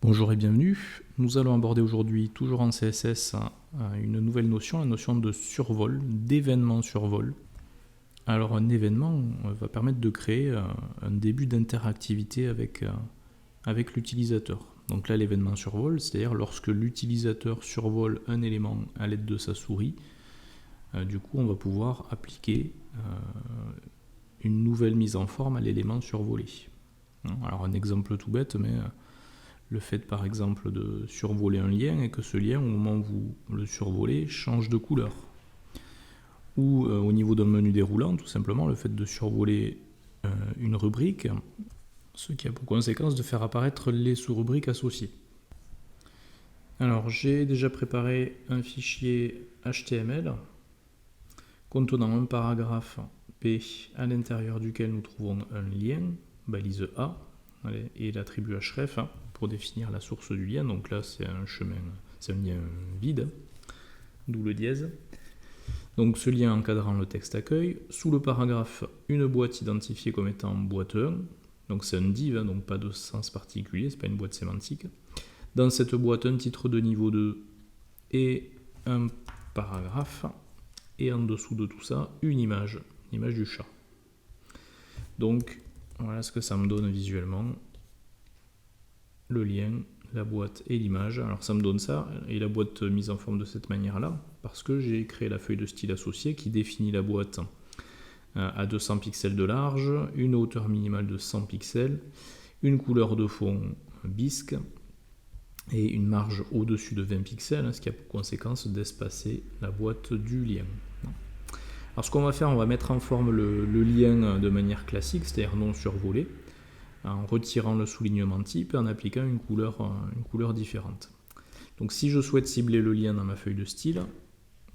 Bonjour et bienvenue. Nous allons aborder aujourd'hui, toujours en CSS, une nouvelle notion, la notion de survol, d'événement survol. Alors un événement va permettre de créer un début d'interactivité avec l'utilisateur. Donc là l'événement survol, c'est-à-dire lorsque l'utilisateur survole un élément à l'aide de sa souris, du coup on va pouvoir appliquer une nouvelle mise en forme à l'élément survolé. Alors un exemple tout bête, mais le fait par exemple de survoler un lien et que ce lien, au moment où vous le survolez, change de couleur. Ou au niveau d'un menu déroulant, tout simplement, le fait de survoler une rubrique, ce qui a pour conséquence de faire apparaître les sous-rubriques associées. Alors j'ai déjà préparé un fichier HTML contenant un paragraphe P à l'intérieur duquel nous trouvons un lien, balise A, et l'attribut href pour définir la source du lien. Donc là c'est un chemin, c'est un lien vide, d'où le dièse. Donc ce lien encadrant le texte accueil, sous le paragraphe une boîte identifiée comme étant boîte 1, donc c'est un div, donc pas de sens particulier, c'est pas une boîte sémantique. Dans cette boîte un titre de niveau 2 et un paragraphe, et en dessous de tout ça une image du chat. Donc voilà ce que ça me donne visuellement, le lien, la boîte et l'image. Alors ça me donne ça, et la boîte mise en forme de cette manière-là, parce que j'ai créé la feuille de style associée qui définit la boîte à 200 pixels de large, une hauteur minimale de 100 pixels, une couleur de fond bisque, et une marge au-dessus de 20 pixels, ce qui a pour conséquence d'espacer la boîte du lien. Alors ce qu'on va faire, on va mettre en forme le lien de manière classique, c'est-à-dire non survolé, en retirant le soulignement type et en appliquant une couleur différente. Donc si je souhaite cibler le lien dans ma feuille de style,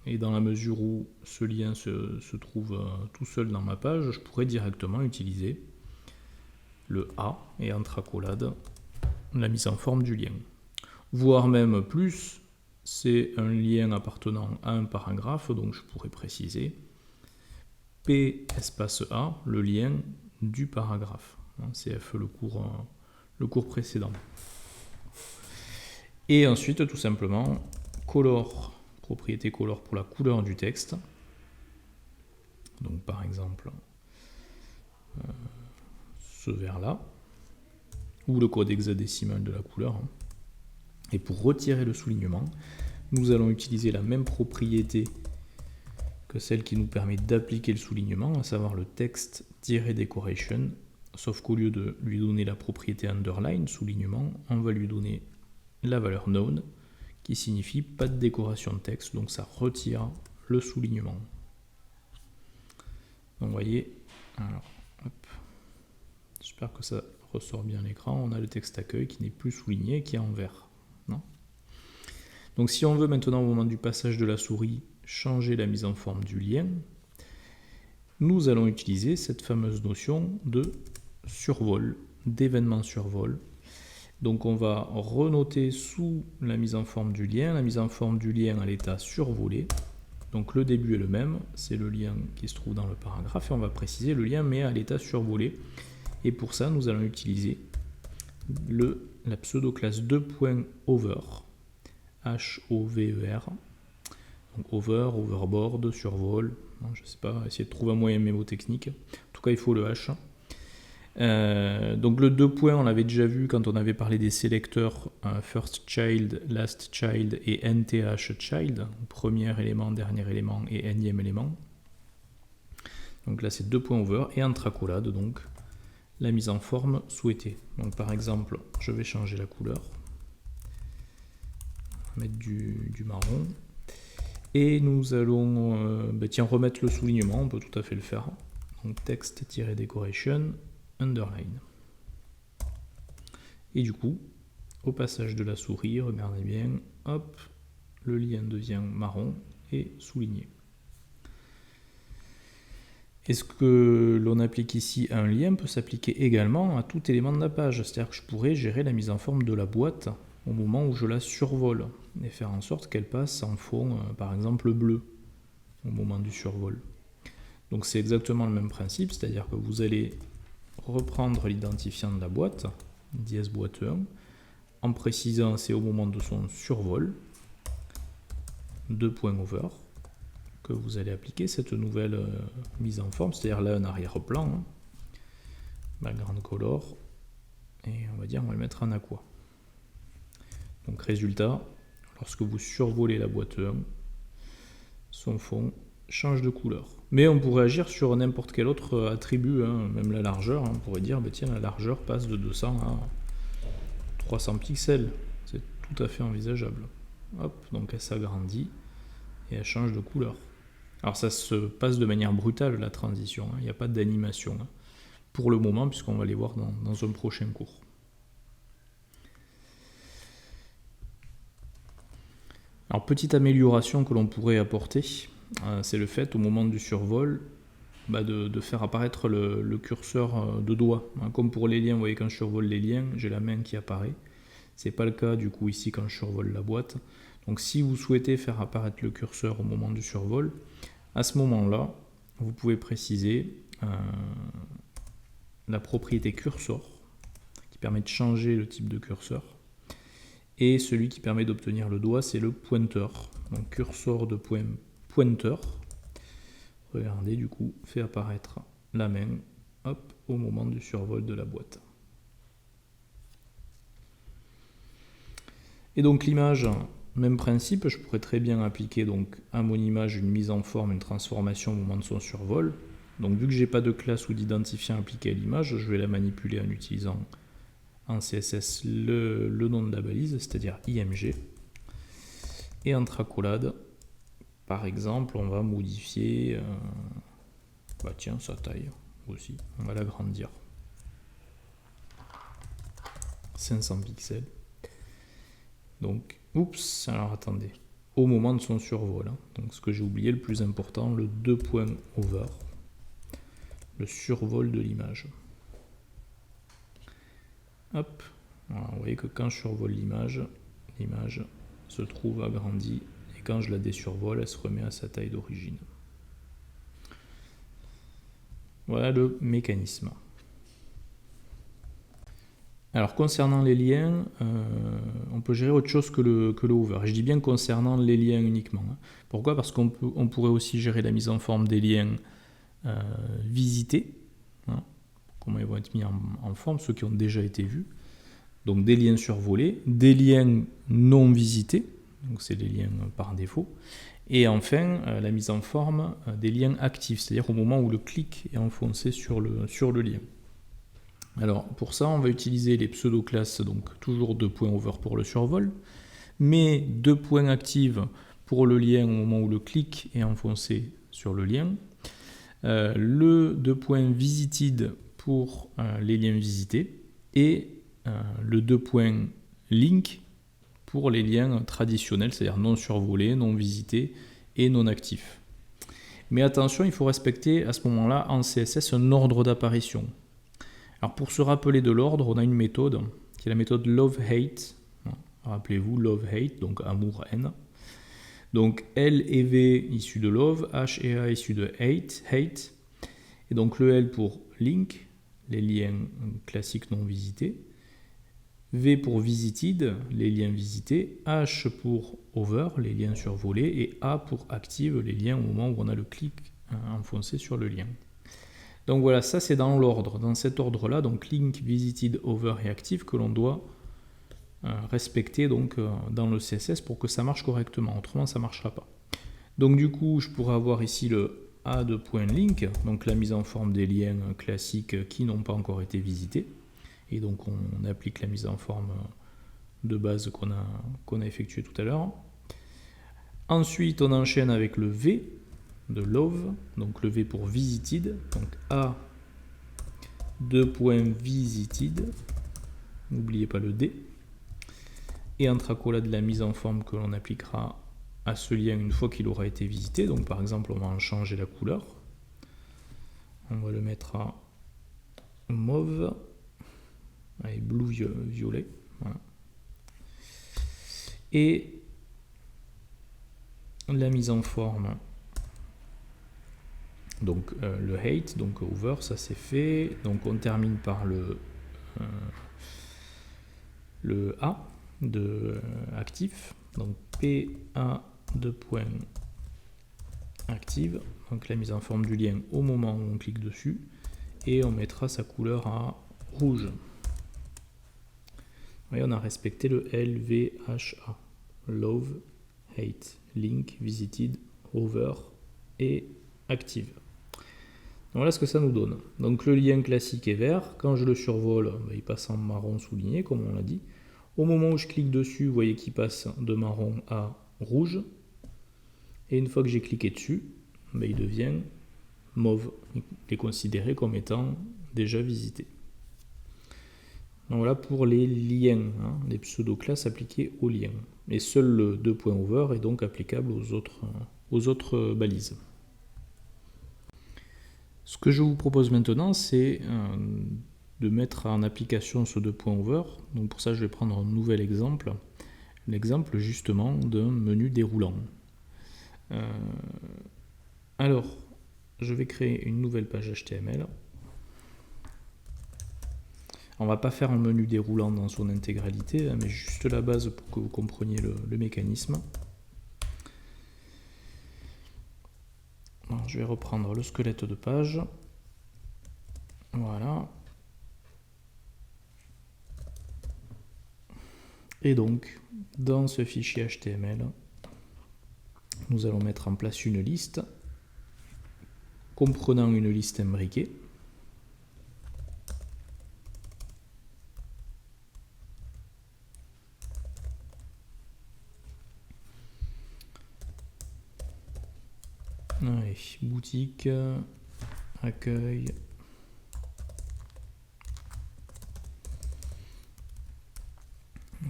et dans la mesure où ce lien se trouve tout seul dans ma page, je pourrais directement utiliser le A et entre accolades la mise en forme du lien. Voire même plus, c'est un lien appartenant à un paragraphe, donc je pourrais préciser P espace A, le lien du paragraphe. CF le cours précédent. Et ensuite, tout simplement, color, propriété color pour la couleur du texte. Donc par exemple, ce vert-là, ou le code hexadécimal de la couleur. Et pour retirer le soulignement, nous allons utiliser la même propriété que celle qui nous permet d'appliquer le soulignement, à savoir le text-decoration, sauf qu'au lieu de lui donner la propriété underline, soulignement, on va lui donner la valeur none, qui signifie pas de décoration de texte, donc ça retire le soulignement. Donc vous voyez, alors, hop, j'espère que ça ressort bien à l'écran, on a le texte accueil qui n'est plus souligné, qui est en vert. Non. Donc si on veut maintenant au moment du passage de la souris changer la mise en forme du lien, nous allons utiliser cette fameuse notion de survol, d'événement survol. Donc on va renoter sous la mise en forme du lien à l'état survolé. Donc le début est le même, c'est le lien qui se trouve dans le paragraphe, et on va préciser le lien mais à l'état survolé. Et pour ça, nous allons utiliser la pseudo-classe 2.over, H-O-V-E-R, donc over, overboard, survol, je ne sais pas, essayer de trouver un moyen mémotechnique. En tout cas, il faut le H. Donc le 2 points, on l'avait déjà vu quand on avait parlé des sélecteurs first child, last child et nth child, premier élément, dernier élément et énième élément. Donc là, c'est 2 points over et entre accolades, donc la mise en forme souhaitée. Donc par exemple, je vais changer la couleur, mettre du marron. Et nous allons remettre le soulignement, on peut tout à fait le faire. Donc text-decoration, underline. Et du coup, au passage de la souris, regardez bien, hop, le lien devient marron et souligné. Et ce que l'on applique ici à un lien peut s'appliquer également à tout élément de la page. C'est-à-dire que je pourrais gérer la mise en forme de la boîte au moment où je la survole et faire en sorte qu'elle passe en fond, par exemple bleu, au moment du survol. Donc c'est exactement le même principe, c'est-à-dire que vous allez reprendre l'identifiant de la boîte, dièse boîte 1, en précisant c'est au moment de son survol, 2.over, que vous allez appliquer cette nouvelle mise en forme, c'est-à-dire là un arrière-plan, hein, background color, et on va le mettre en aqua. Donc résultat, lorsque vous survolez la boîte 1, son fond change de couleur. Mais on pourrait agir sur n'importe quel autre attribut, hein, même la largeur, hein, on pourrait dire, bah, tiens, la largeur passe de 200 à 300 pixels, c'est tout à fait envisageable. Hop, donc elle s'agrandit et elle change de couleur. Alors ça se passe de manière brutale la transition, hein, il n'y a pas d'animation, hein, pour le moment, puisqu'on va les voir dans un prochain cours. Alors petite amélioration que l'on pourrait apporter, c'est le fait au moment du survol de faire apparaître le curseur de doigt. Comme pour les liens, vous voyez quand je survole les liens, j'ai la main qui apparaît. C'est pas le cas du coup ici quand je survole la boîte. Donc si vous souhaitez faire apparaître le curseur au moment du survol, à ce moment-là, vous pouvez préciser la propriété cursor qui permet de changer le type de curseur. Et celui qui permet d'obtenir le doigt, c'est le pointeur. Donc cursor de pointeur. Regardez, du coup, fait apparaître la main, hop, au moment du survol de la boîte. Et donc l'image, même principe, je pourrais très bien appliquer donc à mon image une mise en forme, une transformation au moment de son survol. Donc vu que j'ai pas de classe ou d'identifiant appliqué à l'image, je vais la manipuler en utilisant en CSS le nom de la balise, c'est-à-dire IMG. Et en tracolade, par exemple, on va modifier sa taille aussi, on va l'agrandir. 500 pixels. Donc, oups, alors attendez, au moment de son survol, hein, donc ce que j'ai oublié, le plus important, le 2.over, le survol de l'image. Hop, voilà, vous voyez que quand je survole l'image se trouve agrandie, et quand je la désurvole, elle se remet à sa taille d'origine. Voilà le mécanisme. Alors concernant les liens, on peut gérer autre chose que le hover. Je dis bien concernant les liens uniquement. Hein. Pourquoi? Parce qu'on pourrait aussi gérer la mise en forme des liens visités. Hein. Comment ils vont être mis en forme, ceux qui ont déjà été vus. Donc des liens survolés, des liens non visités, donc c'est les liens par défaut. Et enfin, la mise en forme des liens actifs, c'est-à-dire au moment où le clic est enfoncé sur le lien. Alors pour ça, on va utiliser les pseudo-classes, donc toujours 2.over pour le survol, mais 2.active pour le lien au moment où le clic est enfoncé sur le lien, le 2.visited pour les liens visités, et le 2.link pour les liens traditionnels, c'est-à-dire non survolés, non visités et non actifs. Mais attention, il faut respecter à ce moment-là en CSS un ordre d'apparition. Alors pour se rappeler de l'ordre, on a une méthode qui est la méthode love-hate. Rappelez-vous, love-hate, donc amour-haine. Donc L et V issus de love, H et A issus de hate. Et donc le L pour link, les liens classiques non visités. V pour visited, les liens visités. H pour over, les liens survolés. Et A pour active, les liens au moment où on a le clic enfoncé sur le lien. Donc voilà, ça c'est dans l'ordre, dans cet ordre-là, donc link, visited, over et active, que l'on doit respecter donc, dans le CSS pour que ça marche correctement, autrement ça ne marchera pas. Donc du coup, je pourrais avoir ici le A de point link, donc la mise en forme des liens classiques qui n'ont pas encore été visités. Et donc on applique la mise en forme de base qu'on a effectuée tout à l'heure. Ensuite, on enchaîne avec le V de love, donc le V pour visited, donc A 2.visited, n'oubliez pas le D, et entre accolades la mise en forme que l'on appliquera à ce lien une fois qu'il aura été visité. Donc par exemple, on va en changer la couleur, on va le mettre à mauve, et blue violet, voilà. Et la mise en forme, donc le hate, donc over, ça c'est fait. Donc on termine par le A, de actif, donc PA de point active, donc la mise en forme du lien au moment où on clique dessus, et on mettra sa couleur à rouge. Et on a respecté le LVHA, Love, Hate, Link, Visited, Over et Active. Voilà ce que ça nous donne. Donc le lien classique est vert, quand je le survole, il passe en marron souligné, comme on l'a dit. Au moment où je clique dessus, vous voyez qu'il passe de marron à rouge. Et une fois que j'ai cliqué dessus, il devient mauve. Il est considéré comme étant déjà visité. Donc voilà pour les liens, les pseudo-classes appliquées aux liens. Et seul le 2.over est donc applicable aux autres balises. Ce que je vous propose maintenant, c'est de mettre en application ce 2.over. Donc pour ça, je vais prendre un nouvel exemple. L'exemple justement d'un menu déroulant. Alors, je vais créer une nouvelle page HTML. On ne va pas faire un menu déroulant dans son intégralité, mais juste la base pour que vous compreniez le mécanisme. Alors, je vais reprendre le squelette de page. Voilà. Et donc, dans ce fichier HTML, nous allons mettre en place une liste comprenant une liste imbriquée. Allez, boutique, accueil,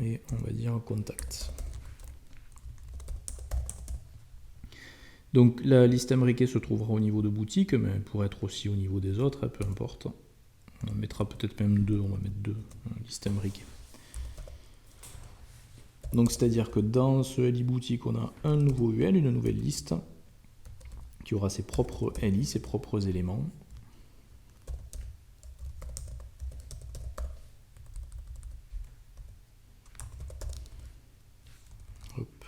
et on va dire contact. Donc la liste imbriquée se trouvera au niveau de boutique, mais elle pourrait être aussi au niveau des autres, peu importe. On mettra peut-être même deux, on va mettre deux listes imbriquées. Donc c'est-à-dire que dans ce LI boutique, on a un nouveau UL, une nouvelle liste, qui aura ses propres LI, ses propres éléments. Hop.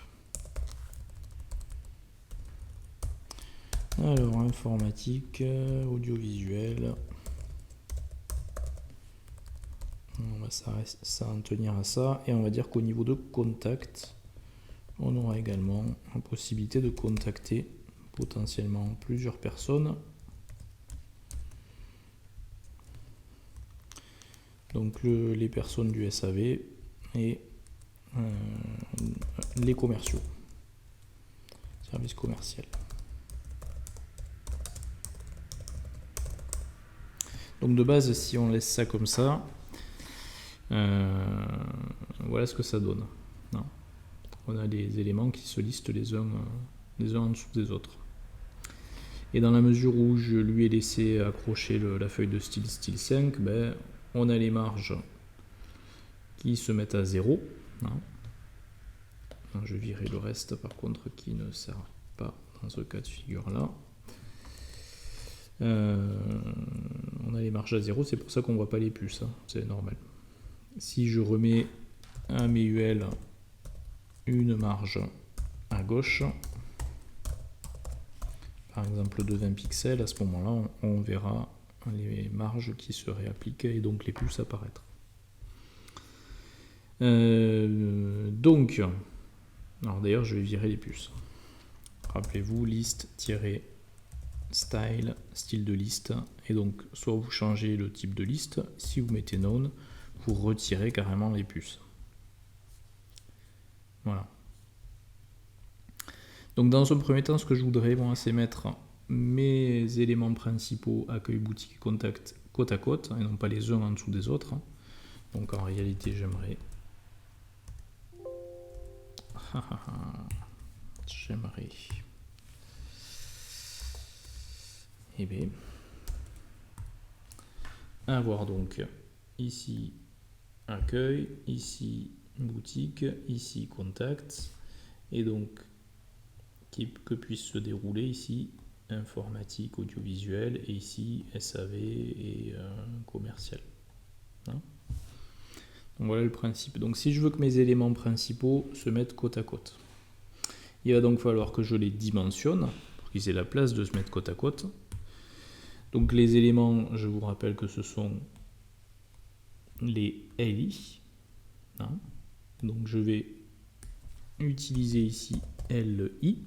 Alors, informatique, audiovisuel. On va s'en tenir à ça. Et on va dire qu'au niveau de contact, on aura également la possibilité de contacter potentiellement plusieurs personnes. Donc les personnes du SAV et les commerciaux, service commercial. Donc de base, si on laisse ça comme ça, voilà ce que ça donne. Non. On a des éléments qui se listent les uns en dessous des autres. Et dans la mesure où je lui ai laissé accrocher la feuille de style 5, on a les marges qui se mettent à 0. Je virerai le reste par contre qui ne sert pas dans ce cas de figure là. On a les marges à 0, c'est pour ça qu'on ne voit pas les puces, c'est normal. Si je remets à mes UL une marge à gauche, par exemple de 20 pixels, à ce moment-là, on verra les marges qui seraient appliquées et donc les puces apparaître. Donc, alors d'ailleurs, je vais virer les puces. Rappelez-vous, liste-style, style de liste, et donc soit vous changez le type de liste, si vous mettez none, vous retirez carrément les puces. Voilà. Donc dans un premier temps, ce que je voudrais, c'est mettre mes éléments principaux, accueil, boutique et contact, côte à côte, et non pas les uns en dessous des autres. Donc en réalité, j'aimerais avoir donc ici accueil, ici boutique, ici contact, et donc que puisse se dérouler ici informatique, audiovisuel, et ici SAV et commercial. Donc voilà le principe. Donc si je veux que mes éléments principaux se mettent côte à côte, il va donc falloir que je les dimensionne pour qu'ils aient la place de se mettre côte à côte. Donc les éléments, je vous rappelle que ce sont les LI. Hein. Donc je vais utiliser ici LI.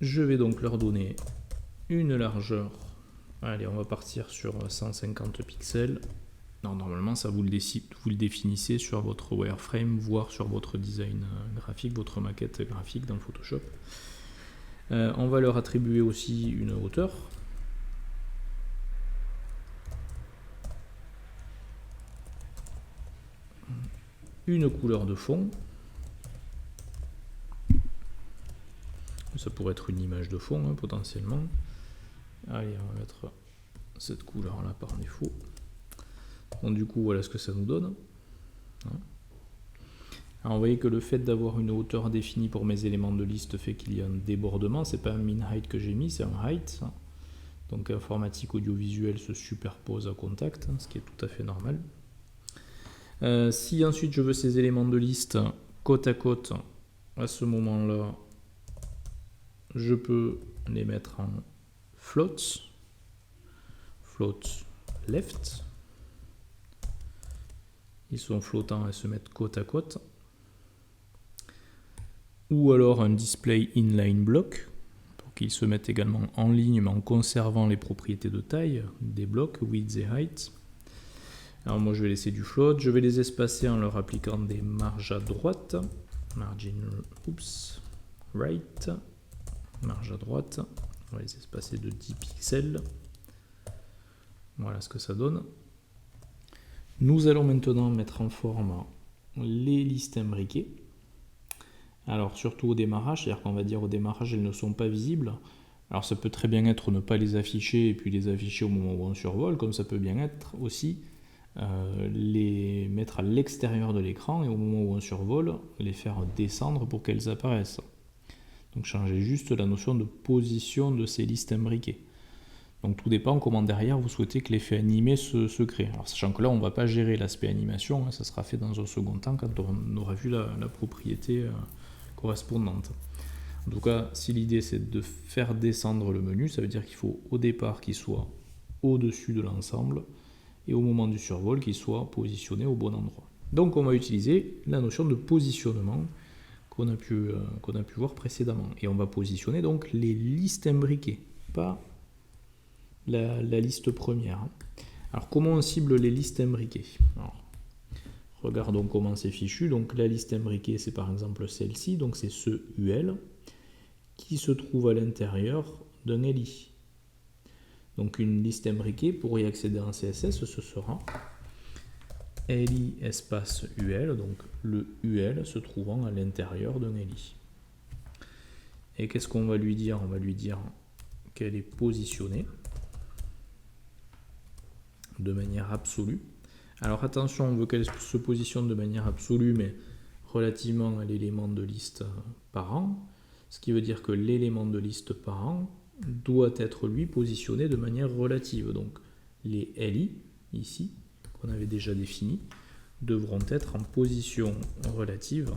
Je vais donc leur donner une largeur. Allez, on va partir sur 150 pixels. Non, normalement, ça vous le définissez sur votre wireframe, voire sur votre design graphique, votre maquette graphique dans Photoshop. On va leur attribuer aussi une hauteur. Une couleur de fond. Ça pourrait être une image de fond, hein, potentiellement. Allez, on va mettre cette couleur-là par défaut. Bon, du coup, voilà ce que ça nous donne. Alors, vous voyez que le fait d'avoir une hauteur définie pour mes éléments de liste fait qu'il y a un débordement. C'est pas un min height que j'ai mis, c'est un height. Donc, informatique audiovisuel se superpose à contact, ce qui est tout à fait normal. Si ensuite je veux ces éléments de liste côte à côte, à ce moment-là, je peux les mettre en float left. Ils sont flottants et se mettent côte à côte. Ou alors un display inline block, pour qu'ils se mettent également en ligne, mais en conservant les propriétés de taille des blocs, width et height. Alors moi je vais laisser du float, je vais les espacer en leur appliquant des marges à droite, margin, right, marge à droite, on va les espacer de 10 pixels. Voilà ce que ça donne. Nous allons maintenant mettre en forme les listes imbriquées. Alors surtout au démarrage, c'est-à-dire qu'on va dire au démarrage elles ne sont pas visibles. Alors ça peut très bien être ne pas les afficher et puis les afficher au moment où on survole, comme ça peut bien être aussi les mettre à l'extérieur de l'écran et au moment où on survole, les faire descendre pour qu'elles apparaissent. Donc changer juste la notion de position de ces listes imbriquées. Donc tout dépend comment derrière vous souhaitez que l'effet animé se crée. Alors sachant que là on ne va pas gérer l'aspect animation, hein, ça sera fait dans un second temps quand on aura vu la propriété correspondante. En tout cas, si l'idée c'est de faire descendre le menu, ça veut dire qu'il faut au départ qu'il soit au-dessus de l'ensemble et au moment du survol qu'il soit positionné au bon endroit. Donc on va utiliser la notion de positionnement qu'on a pu voir précédemment. Et on va positionner donc les listes imbriquées, pas la liste première. Alors comment on cible les listes imbriquées? Alors, regardons comment c'est fichu. Donc la liste imbriquée, c'est par exemple celle-ci, donc c'est ce UL qui se trouve à l'intérieur d'un LI. Donc une liste imbriquée, pour y accéder en CSS, ce sera LI espace UL, donc le UL se trouvant à l'intérieur d'un LI. Et qu'est-ce qu'on va lui dire? On va lui dire qu'elle est positionnée de manière absolue. Alors attention, on veut qu'elle se positionne de manière absolue, mais relativement à l'élément de liste parent, ce qui veut dire que l'élément de liste parent doit être lui positionné de manière relative. Donc les LI, ici, qu'on avait déjà définis, devront être en position relative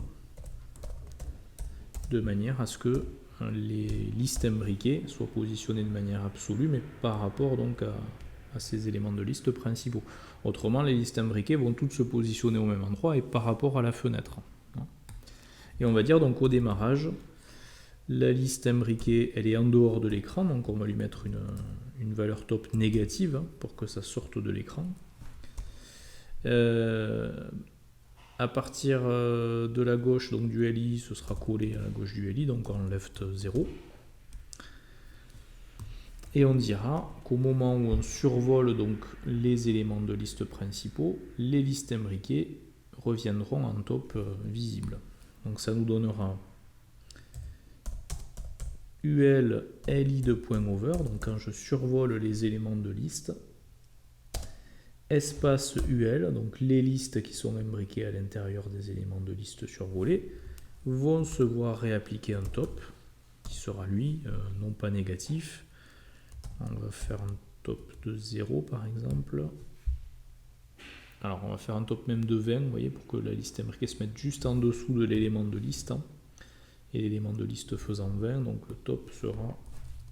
de manière à ce que les listes imbriquées soient positionnées de manière absolue, mais par rapport donc à ces éléments de liste principaux. Autrement, les listes imbriquées vont toutes se positionner au même endroit et par rapport à la fenêtre. Et on va dire donc au démarrage, la liste imbriquée, elle est en dehors de l'écran, donc on va lui mettre une valeur top négative pour que ça sorte de l'écran. À partir de la gauche donc du LI, ce sera collé à la gauche du LI, donc en left 0. Et on dira qu'au moment où on survole donc les éléments de liste principaux, les listes imbriquées reviendront en top visible. Donc ça nous donnera UL LI de point over, donc quand je survole les éléments de liste, espace UL, donc les listes qui sont imbriquées à l'intérieur des éléments de liste survolés, vont se voir réappliquer un top, qui sera lui non pas négatif. On va faire un top de 0 par exemple. Alors on va faire un top même de 20, vous voyez, pour que la liste imbriquée se mette juste en dessous de l'élément de liste. Et l'élément de liste faisant 20, donc le top sera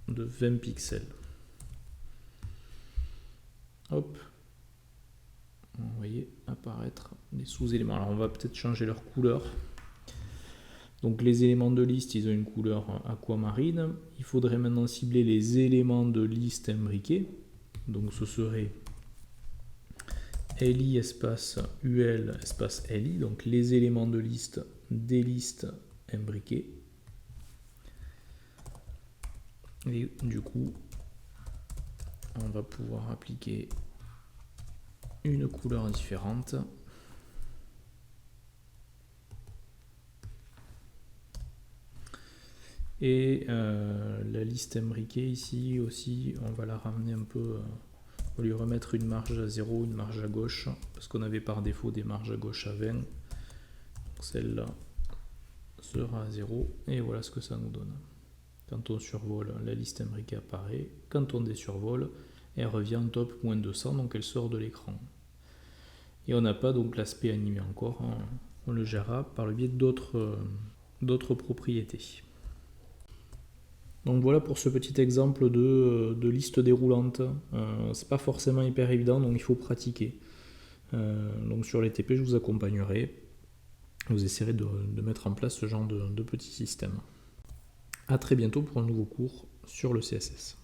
de 20 pixels. Hop. Vous voyez apparaître les sous-éléments. Alors on va peut-être changer leur couleur. Donc les éléments de liste, ils ont une couleur aquamarine. Il faudrait maintenant cibler les éléments de liste imbriqués. Donc ce serait li espace ul espace li, donc les éléments de liste des listes imbriquées. Et du coup, on va pouvoir appliquer une couleur différente. Et la liste imbriquée ici aussi, on va la ramener un peu, on va lui remettre une marge à 0, une marge à gauche, parce qu'on avait par défaut des marges à gauche à 20. Celle-là sera à 0, et voilà ce que ça nous donne. Quand on survole, la liste imbriquée apparaît. Quand on désurvole, elle revient en top moins 200, donc elle sort de l'écran. Et on n'a pas donc l'aspect animé encore, hein. On le gérera par le biais d'autres propriétés. Donc voilà pour ce petit exemple de liste déroulante. C'est pas forcément hyper évident, donc il faut pratiquer. Donc sur les TP, je vous accompagnerai. Vous essaierez de mettre en place ce genre de petit système. A très bientôt pour un nouveau cours sur le CSS.